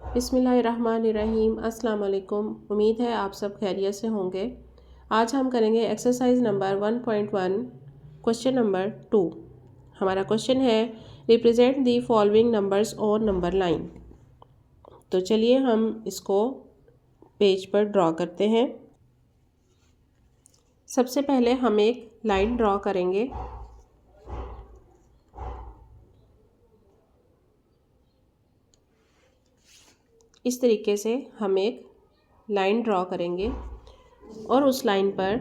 बिस्मिल्लाहिर्रहमानिर्रहीम। अस्सलाम वालेकुम। उम्मीद है आप सब खैरियत से होंगे। आज हम करेंगे एक्सरसाइज नंबर 1.1 क्वेश्चन नंबर 2। हमारा क्वेश्चन है represent the following numbers on number line. तो चलिए हम इसको पेज पर ड्रॉ करते हैं। सबसे पहले हम एक लाइन ड्रॉ करेंगे। इस तरीके से हम एक लाइन ड्रॉ करेंगे और उस लाइन पर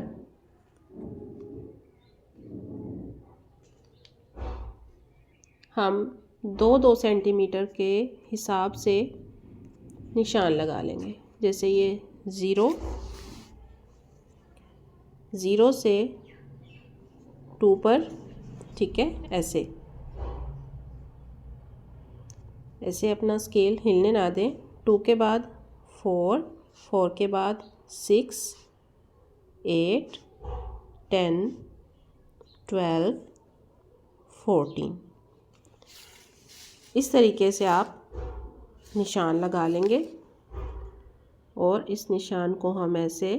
हम 2-2 सेंटीमीटर के हिसाब से निशान लगा लेंगे। जैसे ये 0 से 2 पर, ठीक है। ऐसे अपना स्केल हिलने ना दें। 2 के बाद 4, 4 के बाद 6, 8, 10, 12, 14। इस तरीके से आप निशान लगा लेंगे और इस निशान को हम ऐसे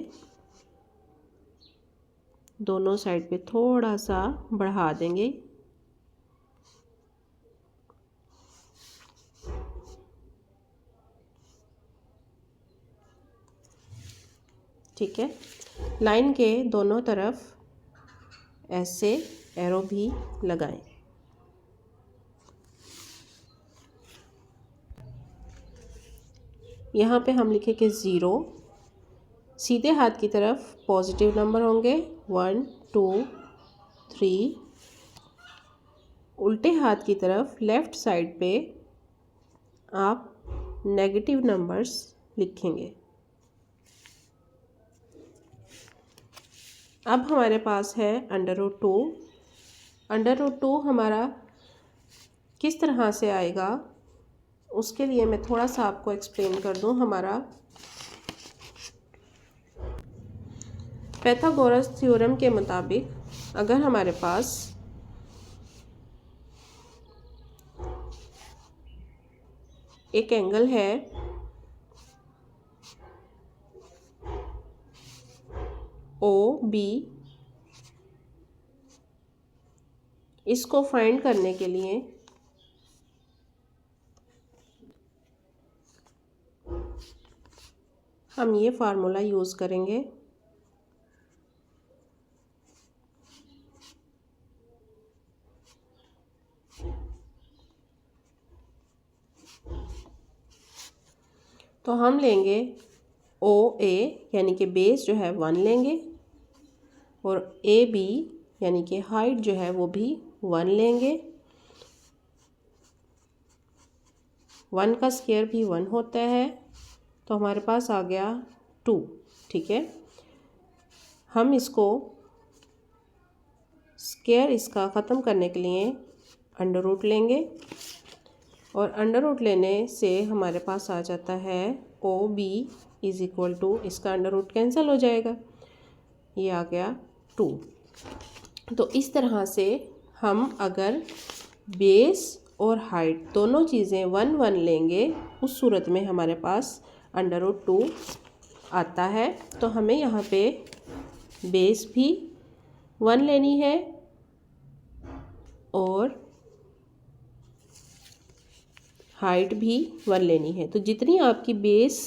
दोनों साइड पे थोड़ा सा बढ़ा देंगे। ठीक है। लाइन के दोनों तरफ ऐसे एरो भी लगाएं। यहाँ पे हम लिखेंगे 0। सीधे हाथ की तरफ पॉजिटिव नंबर होंगे 1, 2, 3। उल्टे हाथ की तरफ लेफ़्ट साइड पे आप नेगेटिव नंबर्स लिखेंगे। अब हमारे पास है √2। √2 हमारा किस तरह से आएगा उसके लिए मैं थोड़ा सा आपको एक्सप्लेन कर दूं। हमारा पाइथागोरस थ्योरम के मुताबिक अगर हमारे पास एक एंगल है OB, इसको फाइंड करने के लिए हम ये फार्मूला यूज़ करेंगे। तो हम लेंगे OA यानी कि बेस जो है 1 लेंगे और AB यानी कि हाइट जो है वो भी 1 लेंगे। 1 का स्क्वायर भी 1 होता है, तो हमारे पास आ गया 2। ठीक है। हम इसको स्क्वायर इसका ख़त्म करने के लिए अंडर रूट लेंगे और अंडर रूट लेने से हमारे पास आ जाता है OB इज़ इक्वल टू, इसका अंडर रूट कैंसिल हो जाएगा, ये आ गया 2। तो इस तरह से हम अगर बेस और हाइट दोनों चीज़ें 1, 1 लेंगे उस सूरत में हमारे पास √2 आता है। तो हमें यहाँ पे बेस भी 1 लेनी है और हाइट भी 1 लेनी है। तो जितनी आपकी बेस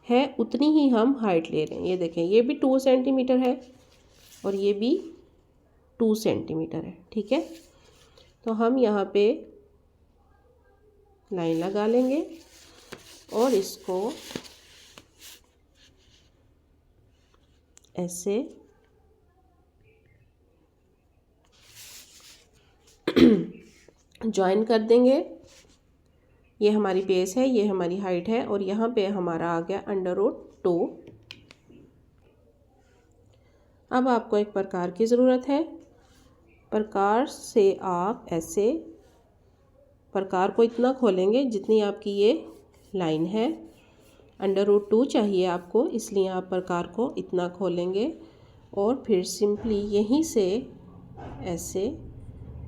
है उतनी ही हम हाइट ले रहे हैं। ये देखें, ये भी 2 सेंटीमीटर है और ये भी 2 सेंटीमीटर है। ठीक है। तो हम यहाँ पे लाइन लगा लेंगे और इसको ऐसे ज्वाइन कर देंगे। ये हमारी बेस है, ये हमारी हाइट है और यहाँ पे हमारा आ गया √2। अब आपको एक प्रकार की ज़रूरत है। प्रकार से आप ऐसे प्रकार को इतना खोलेंगे जितनी आपकी ये लाइन है। √2 चाहिए आपको, इसलिए आप प्रकार को इतना खोलेंगे और फिर सिंपली यहीं से ऐसे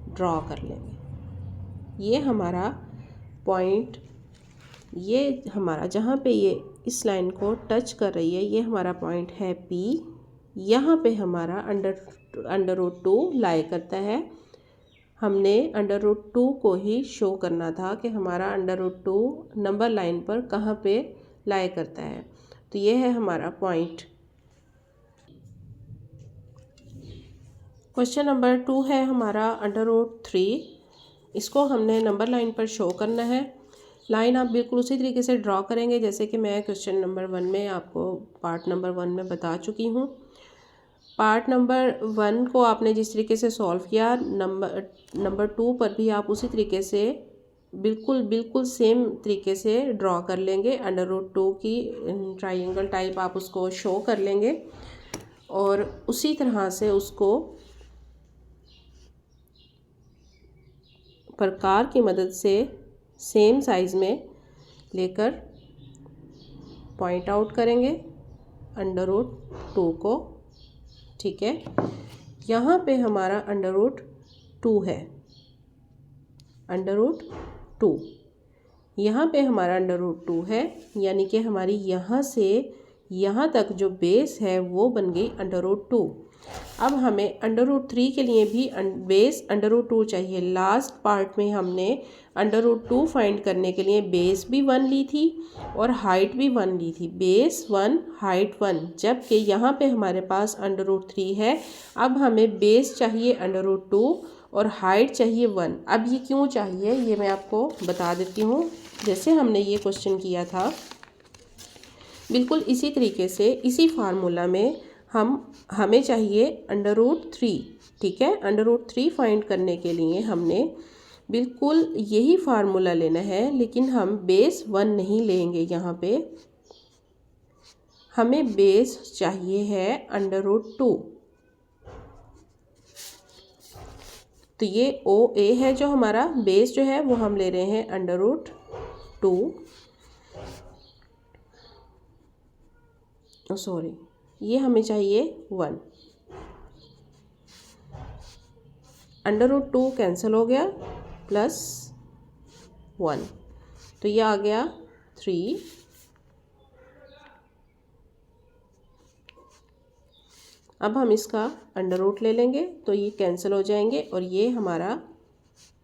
ड्रॉ कर लेंगे। ये हमारा पॉइंट ये हमारा जहाँ पे ये इस लाइन को टच कर रही है ये हमारा पॉइंट है P। यहाँ पे हमारा अंडर रूट 2 लाई करता है। हमने अंडर रूट 2 को ही शो करना था कि हमारा अंडर रूट 2 नंबर लाइन पर कहाँ पे लाई करता है। तो ये है हमारा पॉइंट। क्वेश्चन नंबर 2 है हमारा अंडर रूट 3। इसको हमने नंबर लाइन पर शो करना है। लाइन आप बिल्कुल उसी तरीके से ड्रॉ करेंगे जैसे कि मैं क्वेश्चन नंबर 1 में आपको पार्ट नंबर 1 में बता चुकी हूँ। पार्ट नंबर 1 को आपने जिस तरीके से सॉल्व किया नंबर 2 पर भी आप उसी तरीके से बिल्कुल सेम तरीके से ड्रॉ कर लेंगे। अंडर रूट 2 की ट्राइंगल टाइप आप उसको शो कर लेंगे और उसी तरह से उसको प्रकार की मदद से सेम साइज़ में लेकर पॉइंट आउट करेंगे अंडर रूट 2 को। ठीक है, यहाँ पे हमारा अंडर रूट 2 है, अंडर रूट 2 यहाँ पे हमारा अंडर रूट 2 है, यानी कि हमारी यहाँ से यहाँ तक जो बेस है वो बन गई अंडर रूट 2। अब हमें अंडर रूट 3 के लिए भी बेस अंडर रूट 2 चाहिए। लास्ट पार्ट में हमने अंडर रूट 2 फाइंड करने के लिए बेस भी 1 ली थी और हाइट भी 1 ली थी, बेस 1 हाइट 1, जबकि यहाँ पे हमारे पास अंडर रूट 3 है। अब हमें बेस चाहिए अंडर रूट 2 और हाइट चाहिए 1। अब ये क्यों चाहिए ये मैं आपको बता देती हूँ। जैसे हमने ये क्वेश्चन किया था बिल्कुल इसी तरीके से इसी फार्मूला में हमें चाहिए अंडर रूट 3। ठीक है, अंडर रूट 3 फाइंड करने के लिए हमने बिल्कुल यही फार्मूला लेना है, लेकिन हम बेस 1 नहीं लेंगे। यहाँ पे हमें बेस चाहिए है अंडर रूट 2। तो ये OA है जो हमारा बेस जो है वो हम ले रहे हैं अंडर रूट 2। सॉरी, ये हमें चाहिए 1। अंडर रूट 2 कैंसिल हो गया प्लस 1, तो ये आ गया 3। अब हम इसका अंडर रूट ले लेंगे तो ये कैंसिल हो जाएंगे और ये हमारा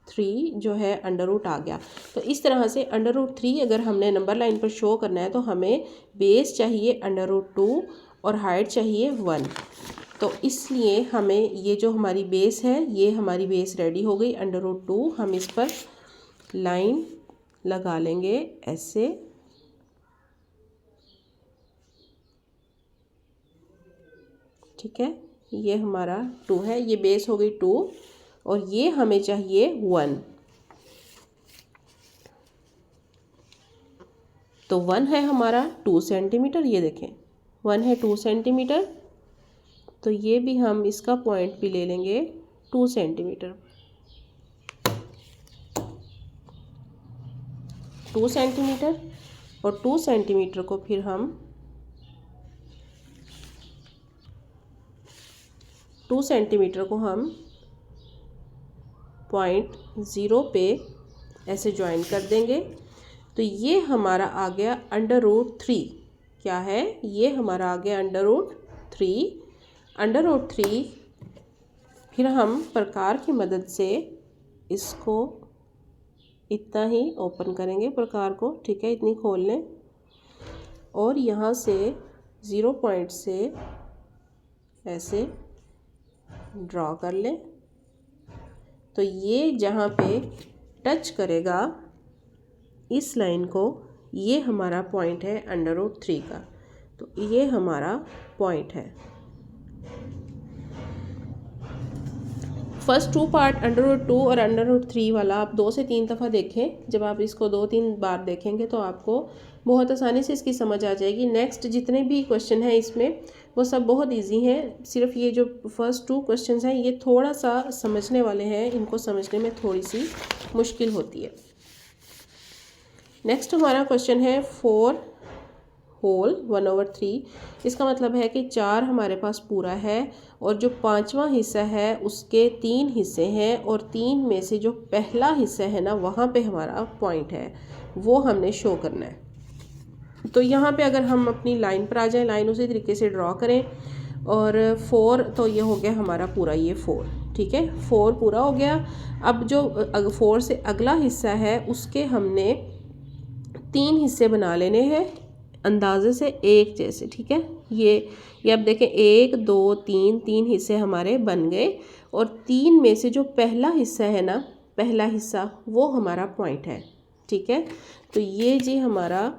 3 जो है अंडर रूट आ गया। तो इस तरह से अंडर रूट 3 अगर हमने नंबर लाइन पर शो करना है तो हमें बेस चाहिए अंडर रूट 2 और हाइट चाहिए 1। तो इसलिए हमें ये जो हमारी बेस है ये हमारी बेस रेडी हो गई अंडर रूट 2। हम इस पर लाइन लगा लेंगे ऐसे। ठीक है, ये हमारा 2 है, ये बेस हो गई 2 और ये हमें चाहिए 1। तो 1 है हमारा 2 सेंटीमीटर, ये देखें 1 है 2 सेंटीमीटर। तो ये भी हम इसका पॉइंट भी ले लेंगे 2 सेंटीमीटर। 2 सेंटीमीटर और 2 सेंटीमीटर को फिर हम 2 सेंटीमीटर को हम पॉइंट 0 पे ऐसे ज्वाइन कर देंगे। तो ये हमारा आ गया अंडर रूट 3। क्या है, ये हमारा आ गया अंडर रूट 3। अंडर रूट 3 फिर हम प्रकार की मदद से इसको इतना ही ओपन करेंगे प्रकार को। ठीक है, इतनी खोल लें और यहाँ से 0 पॉइंट से ऐसे ड्रॉ कर लें। तो ये जहाँ पे टच करेगा इस लाइन को, ये हमारा पॉइंट है अंडर रूट 3 का। तो ये हमारा पॉइंट है। फर्स्ट 2 पार्ट अंडर रूट 2 और अंडर रूट 3 वाला आप 2 से 3 दफ़ा देखें। जब आप इसको 2-3 बार देखेंगे तो आपको बहुत आसानी से इसकी समझ आ जाएगी। नेक्स्ट जितने भी क्वेश्चन हैं इसमें वो सब बहुत इजी हैं। सिर्फ ये जो फर्स्ट 2 क्वेश्चन हैं ये थोड़ा सा समझने वाले हैं, इनको समझने में थोड़ी सी मुश्किल होती है। नेक्स्ट हमारा क्वेश्चन है 4 होल 1/3। इसका मतलब है कि 4 हमारे पास पूरा है और जो 5वां हिस्सा है उसके 3 हिस्से हैं और 3 में से जो पहला हिस्सा है ना वहाँ पे हमारा पॉइंट है। वो हमने शो करना है। तो यहाँ पे अगर हम अपनी लाइन पर आ जाएं, लाइन उसी तरीके से ड्रॉ करें, और 4 तो ये हो गया हमारा पूरा ये 4, ठीक है, 4 पूरा हो गया। अब जो 4 से अगला हिस्सा है उसके हमने 3 हिस्से बना लेने हैं अंदाजे से एक जैसे, ठीक है। ये अब देखें 1 2 3 हिस्से हमारे बन गए, और 3 में से जो पहला हिस्सा है ना, पहला हिस्सा वो हमारा पॉइंट है, ठीक है। तो ये जी हमारा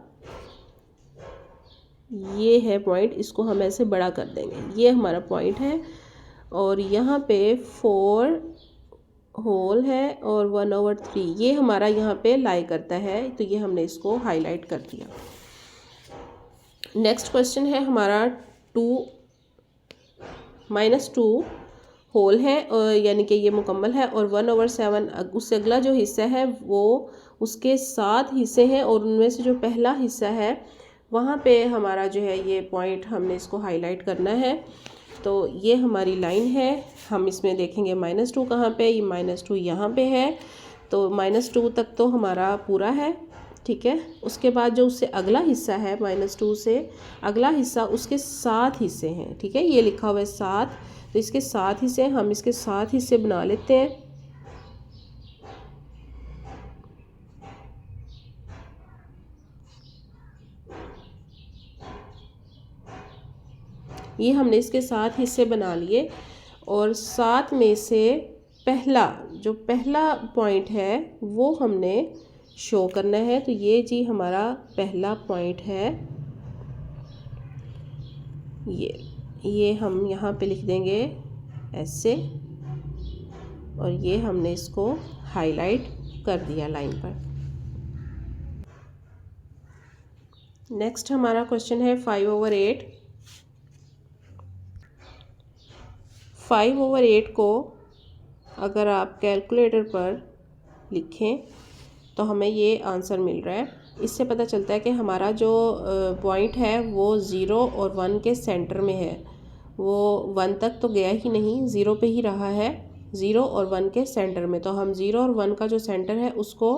ये है पॉइंट, इसको हम ऐसे बड़ा कर देंगे, ये हमारा पॉइंट है। और यहाँ पे 4 होल है और 1/3 ये हमारा यहाँ पे लाई करता है, तो ये हमने इसको हाईलाइट कर दिया। नेक्स्ट क्वेश्चन है हमारा -2 होल है, और यानी कि ये मुकम्मल है, और 1/7 उससे अगला जो हिस्सा है वो उसके 7 हिस्से हैं, और उनमें से जो पहला हिस्सा है वहाँ पे हमारा जो है ये पॉइंट हमने इसको हाईलाइट करना है। तो ये हमारी लाइन है, हम इसमें देखेंगे -2 कहाँ पे, ये -2 यहाँ पे है। तो -2 तक तो हमारा पूरा है, ठीक है। उसके बाद जो उससे अगला हिस्सा है, -2 से अगला हिस्सा उसके 7 हिस्से हैं, ठीक है, ये लिखा हुआ है 7, तो इसके 7 हिस्से, हम इसके 7 हिस्से बना लेते हैं। ये हमने इसके 7 हिस्से बना लिए, और 7 में से जो पहला पॉइंट है वो हमने शो करना है। तो ये जी हमारा पहला पॉइंट है, ये हम यहाँ पे लिख देंगे ऐसे, और ये हमने इसको हाईलाइट कर दिया लाइन पर। नेक्स्ट हमारा क्वेश्चन है 5/8। 5/8 को अगर आप कैलकुलेटर पर लिखें तो हमें ये आंसर मिल रहा है। इससे पता चलता है कि हमारा जो पॉइंट है वो 0 और 1 के सेंटर में है, वो 1 तक तो गया ही नहीं, 0 पे ही रहा है, 0 और 1 के सेंटर में। तो हम 0 और 1 का जो सेंटर है उसको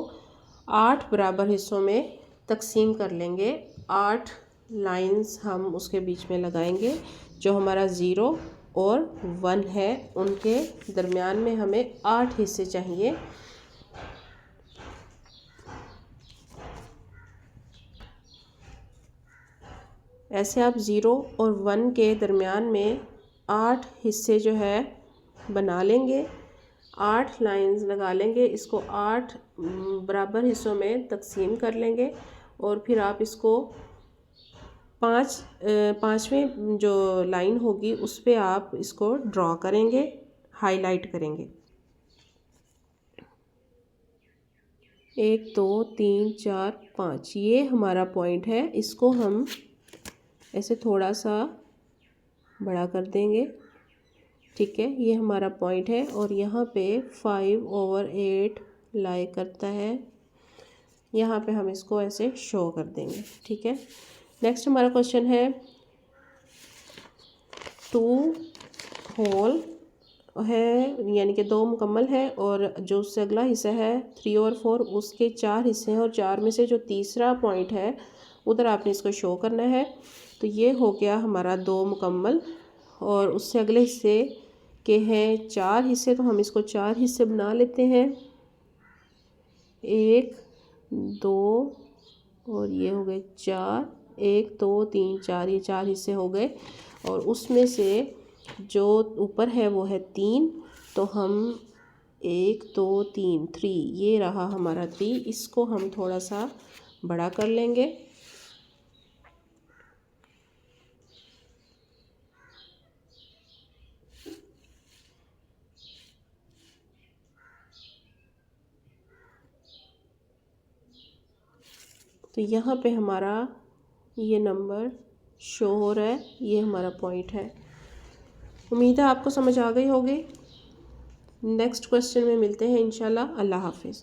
8 बराबर हिस्सों में तकसीम कर लेंगे। 8 लाइंस हम उसके बीच में लगाएंगे। जो हमारा 0 और 1 है उनके दरमियान में हमें 8 हिस्से चाहिए। ऐसे आप 0 और 1 के दरमियान में 8 हिस्से जो है बना लेंगे, 8 लाइंस लगा लेंगे, इसको 8 बराबर हिस्सों में तकसीम कर लेंगे, और फिर आप इसको पाँचवें जो लाइन होगी उस पे आप इसको ड्रॉ करेंगे, हाईलाइट करेंगे। 1 2 3 4 5 ये हमारा पॉइंट है, इसको हम ऐसे थोड़ा सा बड़ा कर देंगे, ठीक है। ये हमारा पॉइंट है, और यहाँ पे 5/8 लाई करता है, यहाँ पे हम इसको ऐसे शो कर देंगे, ठीक है। नेक्स्ट हमारा क्वेश्चन है 2 होल है, यानी कि 2 मुकम्मल है, और जो उससे अगला हिस्सा है 3 और 4 उसके 4 हिस्से हैं, और 4 में से जो तीसरा पॉइंट है उधर आपने इसको शो करना है। तो ये हो गया हमारा 2 मुकम्मल, और उससे अगले हिस्से के हैं 4 हिस्से, तो हम इसको 4 हिस्से बना लेते हैं। 1 2 और ये हो गए 4, 1 2 3 4, ये 4 हिस्से हो गए, और उसमें से जो ऊपर है वो है 3, तो हम 1 2 3 3 ये रहा हमारा 3, इसको हम थोड़ा सा बड़ा कर लेंगे। तो यहाँ पे हमारा ये नंबर शो हो रहा है, ये हमारा पॉइंट है। उम्मीद है आपको समझ आ गई होगी। नेक्स्ट क्वेश्चन में मिलते हैं इंशाल्लाह। अल्लाह हाफिज़।